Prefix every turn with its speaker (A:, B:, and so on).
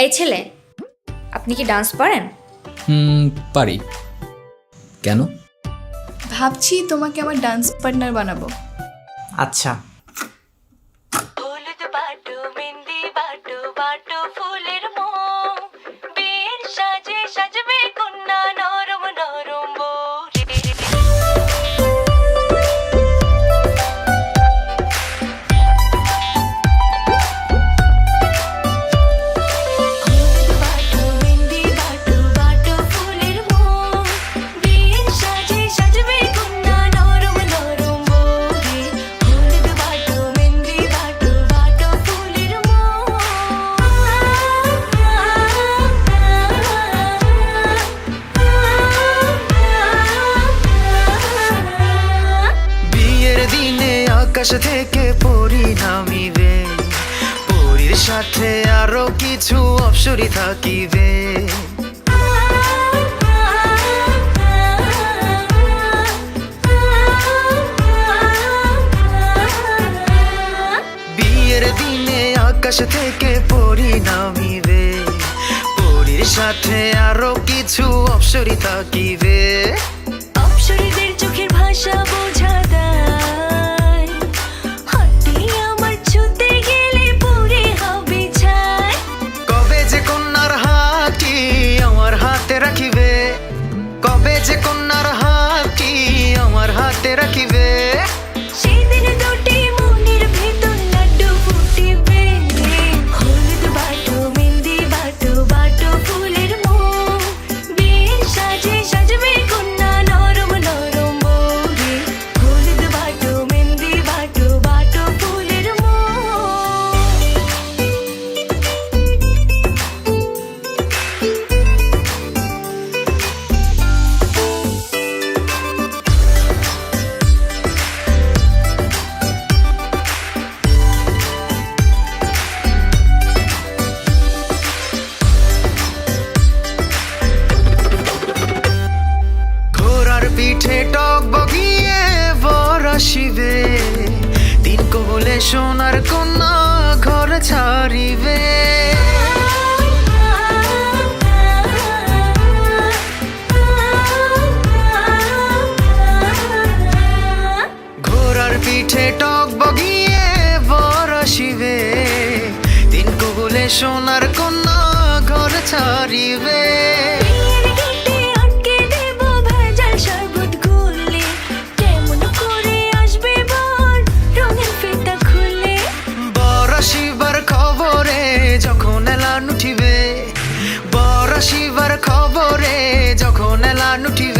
A: এই ছেলে, আপনি কি ডান্স পারেন?
B: পারি। কেন?
C: ভাবছি তোমাকে আমার ডান্স পার্টনার বানাবো।
D: আচ্ছা।
E: হলুদ বাটো মেহেন্দি বাটো বাটো ফুলের মোম, বিয়ের সাজে সাজবে কন্যা নরম নরম বউ রে। হলুদ বাটো মেহেন্দি বাটো বাটো ফুলের মোম, বিয়ের সাজে সাজবে কন্যা নরম নরম বউ রে। হলুদ বাটো মেহেন্দি বাটো বাটো ফুলের মোম।
F: বিয়ের দিনে আকাশ থেকে পরি নামিবে, পরীর সাথে আরো কিছু অপ্সরী থাকিবে। বিয়ের দিনে আকাশ থেকে পরি নামিবে, পরীর সাথে আরো কিছু অপ্সরী থাকিবে।
E: অপ্সরীদের চোখের ভাষা বোঝা দায়, হাতে আমার ছুতে গেলে পুরে হবে ছাই।
F: কবে যে কন্যার হাতটি আমার হাতে রাখিবে, কবে যে কন্যার হাতটি আমার হাতে রাখিবে।
E: সেদিন দুটি মনের ভেতর লাড্ডু ফুটিবে। হলুদ বাটো মেহেন্দি বাটো বাটো ফুলের মোম, বিয়ের সাজে সাজবে কন্যা নরম নরম বউ রে। হলুদ বাটো মেহেন্দি বাটো বাটো ফুলের মোম।
F: ঘোড়ার পিঠে টক বগিয়ে বর আসিবে, তিন কবলে সোনার কন্যা ঘর ছাড়িবে। ঘোড়ার পিঠে টক বগিয়ে বর আসিবে, তিন কবলে সোনার কন্যা ঘর ছাড়িবে।
E: বিয়ের গেটে আটকে দেব ভেজাল শরবত গুলে, কেমন করে আসবে বর রঙিন ফিতা খুলে।
F: বর আসিবার খবরে যখন এলান উঠিবে, বর আসিবার খবরে যখন এলান উঠিবে।